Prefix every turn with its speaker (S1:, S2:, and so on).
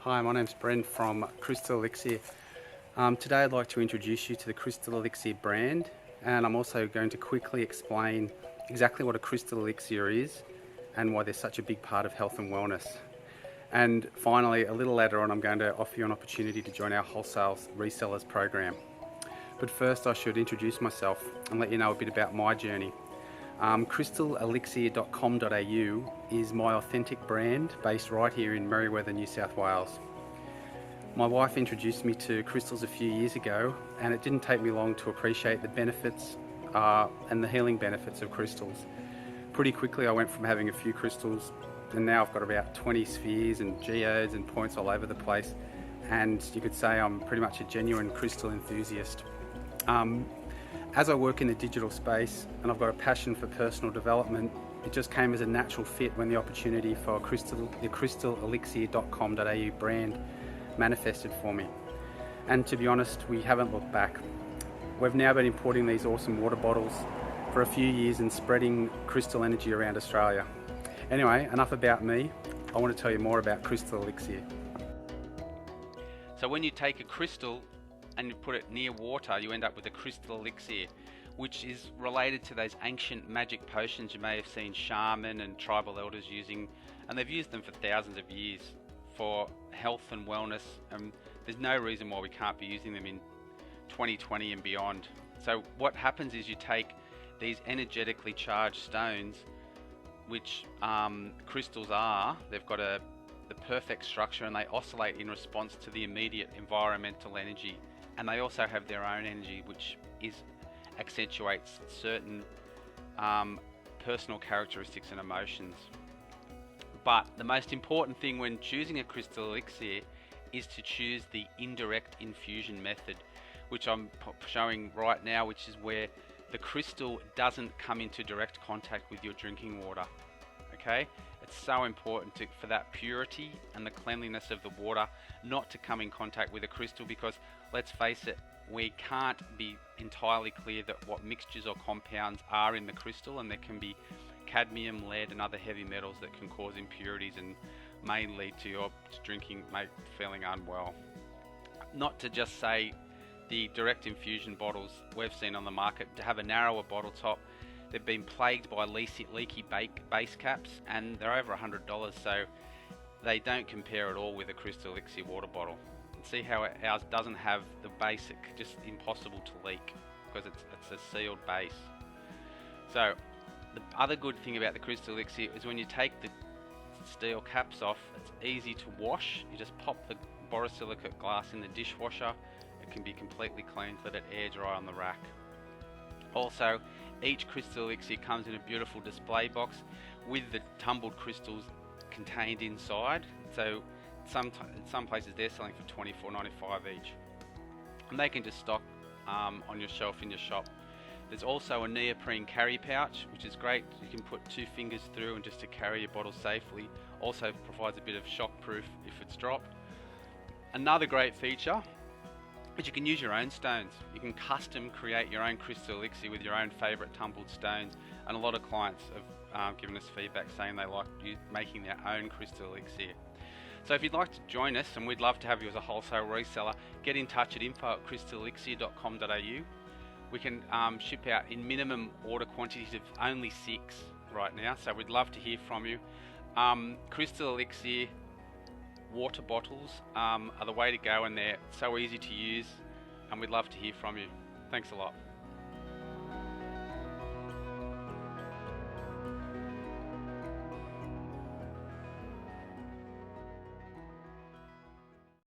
S1: Hi, my name's Brent from Crystal Elixir. Today I'd like to introduce you to the Crystal Elixir brand, and I'm also going to quickly explain exactly what a Crystal Elixir is and why they're such a big part of health and wellness. And finally, a little later on, I'm going to offer you an opportunity to join our Wholesale resellers program. But first I should introduce myself and let you know a bit about my journey. CrystalElixir.com.au is my authentic brand based right here in Merewether, New South Wales. My wife introduced me to crystals a few years ago, and it didn't take me long to appreciate the benefits and the healing benefits of crystals. Pretty quickly I went from having a few crystals, and now I've got about 20 spheres and geodes and points all over the place, and you could say I'm pretty much a genuine crystal enthusiast. As I work in the digital space and I've got a passion for personal development, it just came as a natural fit when the opportunity for the CrystalElixir.com.au brand manifested for me. And to be honest, we haven't looked back. We've now been importing these awesome water bottles for a few years and spreading crystal energy around Australia. Anyway, enough about me. I want to tell you more about Crystal Elixir.
S2: So when you take a crystal and you put it near water, you end up with a crystal elixir, which is related to those ancient magic potions you may have seen shaman and tribal elders using, and they've used them for thousands of years for health and wellness. There's no reason why we can't be using them in 2020 and beyond. So what happens is you take these energetically charged stones, which crystals are. They've got the perfect structure, and they oscillate in response to the immediate environmental energy. And they also have their own energy, which accentuates certain personal characteristics and emotions. But the most important thing when choosing a crystal elixir is to choose the indirect infusion method, which I'm showing right now, which is where the crystal doesn't come into direct contact with your drinking water. Okay? It's so important for that purity and the cleanliness of the water not to come in contact with a crystal, because let's face it, we can't be entirely clear that what mixtures or compounds are in the crystal, and there can be cadmium, lead and other heavy metals that can cause impurities and may lead to your drinking feeling unwell. Not to just say the direct infusion bottles we've seen on the market to have a narrower bottle top. They've been plagued by leaky base caps, and they're over $100, so they don't compare at all with a Crystal Elixir water bottle. And see how ours doesn't have the basic, just impossible to leak, because it's a sealed base. So the other good thing about the Crystal Elixir is when you take the steel caps off, it's easy to wash. You just pop the borosilicate glass in the dishwasher. It can be completely cleaned, let it air dry on the rack. Also, each Crystal Elixir comes in a beautiful display box with the tumbled crystals contained inside. So in some places they're selling for $24.95 each, and they can just stock on your shelf in your shop. There's also a neoprene carry pouch, which is great. You can put 2 fingers through and just to carry your bottle safely. Also provides a bit of shock proof if it's dropped. Another great feature, but you can use your own stones. You can custom create your own Crystal Elixir with your own favourite tumbled stones, and a lot of clients have given us feedback saying they like making their own Crystal Elixir. So if you'd like to join us, and we'd love to have you as a wholesale reseller, get in touch at info@crystalelixir.com.au. We can ship out in minimum order quantities of only 6 right now, so we'd love to hear from you. Crystal Elixir water bottles are the way to go, and they're so easy to use, and we'd love to hear from you. Thanks a lot.